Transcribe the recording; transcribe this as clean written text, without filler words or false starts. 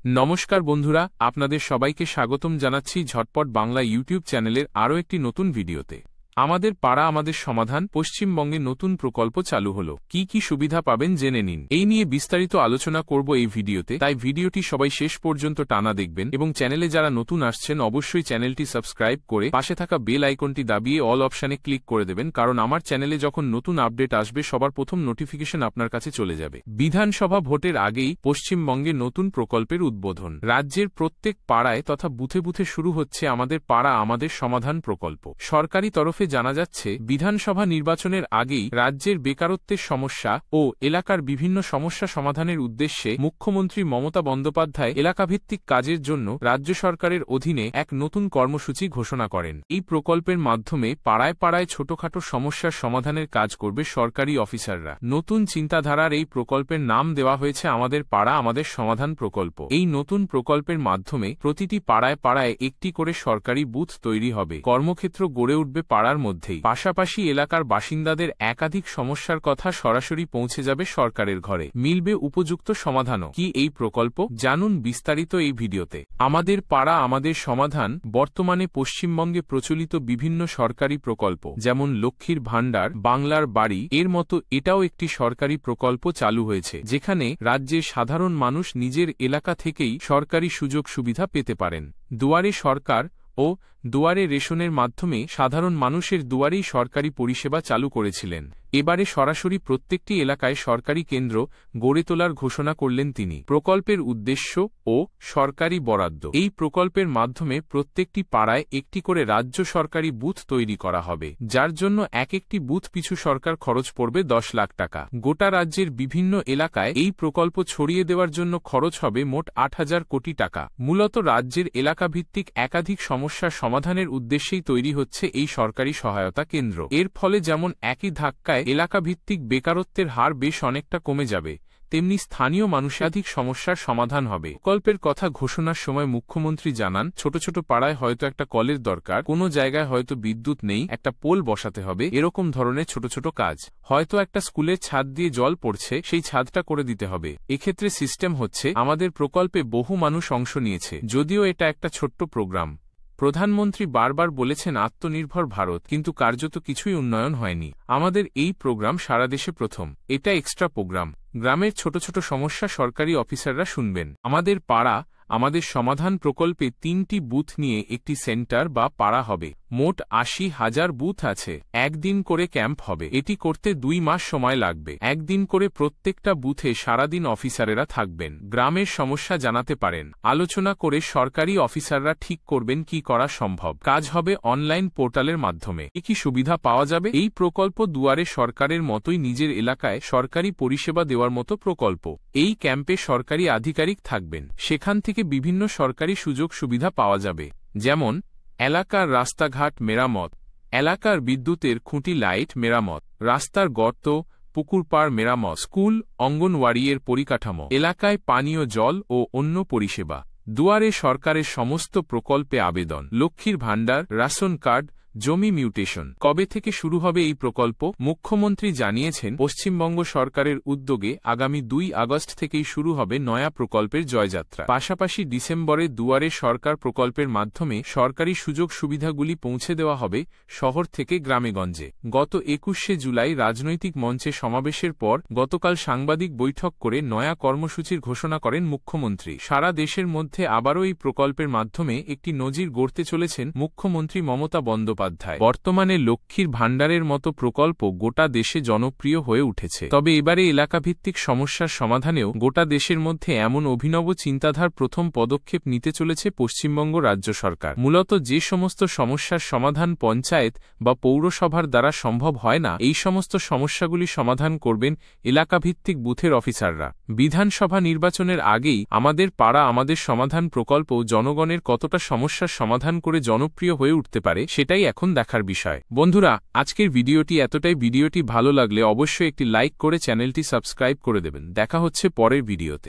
নমস্কার বন্ধুরা, আপনাদের সবাইকে স্বাগতম জানাচ্ছি ঝটপট বাংলা ইউটিউব চ্যানেলের আরও একটি নতুন ভিডিওতে। আমাদের পাড়া আমাদের সমাধান পশ্চিমবঙ্গে নতুন প্রকল্প চালু হলো। কি কি সুবিধা পাবেন জেনে নিন। এই নিয়ে বিস্তারিত আলোচনা করব এই ভিডিওতে, তাই ভিডিওটি সবাই শেষ পর্যন্ত টানা দেখবেন এবং চ্যানেলে যারা নতুন আসছেন অবশ্যই চ্যানেলটি সাবস্ক্রাইব করে পাশে থাকা বেল আইকনটি দাবিয়ে অল অপশানে ক্লিক করে দেবেন, কারণ আমার চ্যানেলে যখন নতুন আপডেট আসবে সবার প্রথম নোটিফিকেশন আপনার কাছে চলে যাবে। বিধানসভা ভোটের আগেই পশ্চিমবঙ্গে নতুন প্রকল্পের উদ্বোধন। রাজ্যের প্রত্যেক পাড়ায় তথা বুথে বুথে শুরু হচ্ছে আমাদের পাড়া আমাদের সমাধান প্রকল্প। সরকারি তরফে জানা যাচ্ছে, বিধানসভা নির্বাচনের আগেই রাজ্যের বেকারত্বের সমস্যা ও এলাকার বিভিন্ন সমস্যা সমাধানের উদ্দেশ্যে মুখ্যমন্ত্রী মমতা বন্দ্যোপাধ্যায় এলাকাভিত্তিক কাজের জন্য রাজ্য সরকারের অধীনে এক নতুন কর্মসূচি ঘোষণা করেন। এই প্রকল্পের মাধ্যমে পাড়ায় পাড়ায় ছোটখাটো সমস্যার সমাধানের কাজ করবে সরকারি অফিসাররা। নতুন চিন্তাধারার এই প্রকল্পের নাম দেওয়া হয়েছে আমাদের পাড়া আমাদের সমাধান প্রকল্প। এই নতুন প্রকল্পের মাধ্যমে প্রতিটি পাড়ায় পাড়ায় একটি করে সরকারি বুথ তৈরি হবে, কর্মক্ষেত্র গড়ে উঠবে পাড়ার মধ্যেই। পাশাপাশি এলাকার বাসিন্দাদের একাধিক সমস্যার কথা সরাসরি পৌঁছে যাবে সরকারের ঘরে, মিলবে উপযুক্ত সমাধানও। কি এই প্রকল্প, জানুন বিস্তারিত এই ভিডিওতে। আমাদের পাড়া আমাদের সমাধান বর্তমানে পশ্চিমবঙ্গে প্রচলিত বিভিন্ন সরকারি প্রকল্প যেমন লক্ষ্মীর ভাণ্ডার, বাংলার বাড়ি এর মতো এটাও একটি সরকারি প্রকল্প চালু হয়েছে, যেখানে রাজ্যের সাধারণ মানুষ নিজের এলাকা থেকেই সরকারি সুযোগ সুবিধা পেতে পারেন। দুয়ারে সরকার ও দুয়ারে রেশনের মাধ্যমে সাধারণ মানুষের দুয়ারেই সরকারি পরিষেবা চালু করেছিলেন। এবারে সরাসরি প্রত্যেকটি এলাকায় সরকারি কেন্দ্র গড়ে তোলার ঘোষণা করলেন তিনি। প্রকল্পের উদ্দেশ্য ও সরকারি বরাদ্দ। এই প্রকল্পের মাধ্যমে প্রত্যেকটি পাড়ায় একটি করে রাজ্য সরকারি বুথ তৈরি করা হবে, যার জন্য এক একটি বুথ পিছু সরকার খরচ পড়বে 10 লাখ টাকা। গোটা রাজ্যের বিভিন্ন এলাকায় এই প্রকল্প ছড়িয়ে দেওয়ার জন্য খরচ হবে মোট 8,000 কোটি টাকা। মূলত রাজ্যের এলাকাভিত্তিক একাধিক সমস্যার সমাধানের উদ্দেশ্যেই তৈরি হচ্ছে এই সরকারি সহায়তা কেন্দ্র। এর ফলে যেমন একই ধাক্কায় এলাকাভিত্তিক বেকারত্বের হার বেশ অনেকটা কমে যাবে, তেমনি স্থানীয় মানুষাধিক সমস্যার সমাধান হবে। প্রকল্পের কথা ঘোষণার সময় মুখ্যমন্ত্রী জানান, ছোট ছোট পাড়ায় হয়তো একটা কলের দরকার, কোনো জায়গায় হয়তো বিদ্যুৎ নেই, একটা পোল বসাতে হবে, এরকম ধরনের ছোট ছোট কাজ। হয়তো একটা স্কুলের ছাদ দিয়ে জল পড়ছে, সেই ছাদটা করে দিতে হবে। এক্ষেত্রে সিস্টেম হচ্ছে, আমাদের প্রকল্পে বহু মানুষ অংশ নিয়েছে, যদিও এটা একটা ছোট্ট প্রোগ্রাম। প্রধানমন্ত্রী বারবার বলেছেন আত্মনির্ভর ভারত, কিন্তু কার্যত কিছুই উন্নয়ন হয়নি। আমাদের এই প্রোগ্রাম সারা দেশে প্রথম, এটা এক্সট্রা প্রোগ্রাম। গ্রামের ছোট ছোট সমস্যা সরকারি অফিসাররা শুনবেন। আমাদের পাড়া আমাদের সমাধান প্রকল্পে 3টি বুথ নিয়ে একটি সেন্টার বা পাড়া হবে। মোট 80,000 বুথ আছে। একদিন করে ক্যাম্প হবে। এটি করতে 2 মাস সময় লাগবে। একদিন করে প্রত্যেকটা বুথে সারাদিন অফিসারেরা থাকবেন, গ্রামের সমস্যা জানাতে পারেন। আলোচনা করে সরকারি অফিসাররা ঠিক করবেন কি করা সম্ভব। কাজ হবে অনলাইন পোর্টালের মাধ্যমে। কি সুবিধা পাওয়া যাবে? এই প্রকল্প দুয়ারে সরকারের মতোই নিজের এলাকায় সরকারি পরিষেবা দেওয়ার মতো প্রকল্প। এই ক্যাম্পে সরকারি আধিকারিক থাকবেন, সেখান থেকে বিভিন্ন সরকারি সুযোগ সুবিধা পাওয়া যাবে, যেমন এলাকার রাস্তাঘাট মেরামত, এলাকার বিদ্যুতের খুঁটি লাইট মেরামত, রাস্তার গর্ত পুকুর পাড় মেরামত, স্কুল অঙ্গনওয়াড়ি এর পরিকাঠামো, এলাকায় পানীয় জল ও অন্য পরিষেবা। দুয়ারে সরকারের সমস্ত প্রকল্পে আবেদন, লক্ষ্মীর ভাণ্ডার, রেশন কার্ড, জমি মিউটেশন। কবে থেকে শুরু হবে এই প্রকল্প? মুখ্যমন্ত্রী জানিয়েছেন, পশ্চিমবঙ্গ সরকারের উদ্যোগে আগামী 2 আগস্ট থেকেই শুরু হবে নয়া প্রকল্পের জয়যাত্রা। পাশাপাশি ডিসেম্বরে দুয়ারে সরকার প্রকল্পের মাধ্যমে সরকারি সুযোগ সুবিধাগুলি পৌঁছে দেওয়া হবে শহর থেকে গ্রামেগঞ্জে। গত 21শে জুলাই রাজনৈতিক মঞ্চে সমাবেশের পর গতকাল সাংবাদিক বৈঠক করে নয়া কর্মসূচির ঘোষণা করেন মুখ্যমন্ত্রী। সারা দেশের মধ্যে আবারও এই প্রকল্পের মাধ্যমে একটি নজির গড়তে চলেছেন মুখ্যমন্ত্রী মমতা বন্দ্যোপাধ্যায়। বর্তমানে লক্ষ্মীর ভাণ্ডারের মতো প্রকল্প গোটা দেশে জনপ্রিয় হয়ে উঠেছে, তবে এবারে এলাকাভিত্তিক সমস্যার সমাধানেও গোটা দেশের মধ্যে এমন অভিনব চিন্তাধার প্রথম পদক্ষেপ নিতে চলেছে পশ্চিমবঙ্গ রাজ্য সরকার। মূলত যে সমস্ত সমস্যার সমাধান পঞ্চায়েত বা পৌরসভার দ্বারা সম্ভব হয় না, এই সমস্ত সমস্যাগুলি সমাধান করবেন এলাকাভিত্তিক বুথের অফিসাররা। বিধানসভা নির্বাচনের আগেই আমাদের পাড়া আমাদের সমাধান প্রকল্প জনগণের কতটা সমস্যার সমাধান করে জনপ্রিয় হয়ে উঠতে পারে, সেটাই এখন দেখার বিষয়। বন্ধুরা, আজকের ভিডিওটি এতটাই। ভিডিওটি ভালো লাগলে অবশ্যই একটি লাইক করে চ্যানেলটি সাবস্ক্রাইব করে দেবেন। দেখা হচ্ছে পরের ভিডিওতে।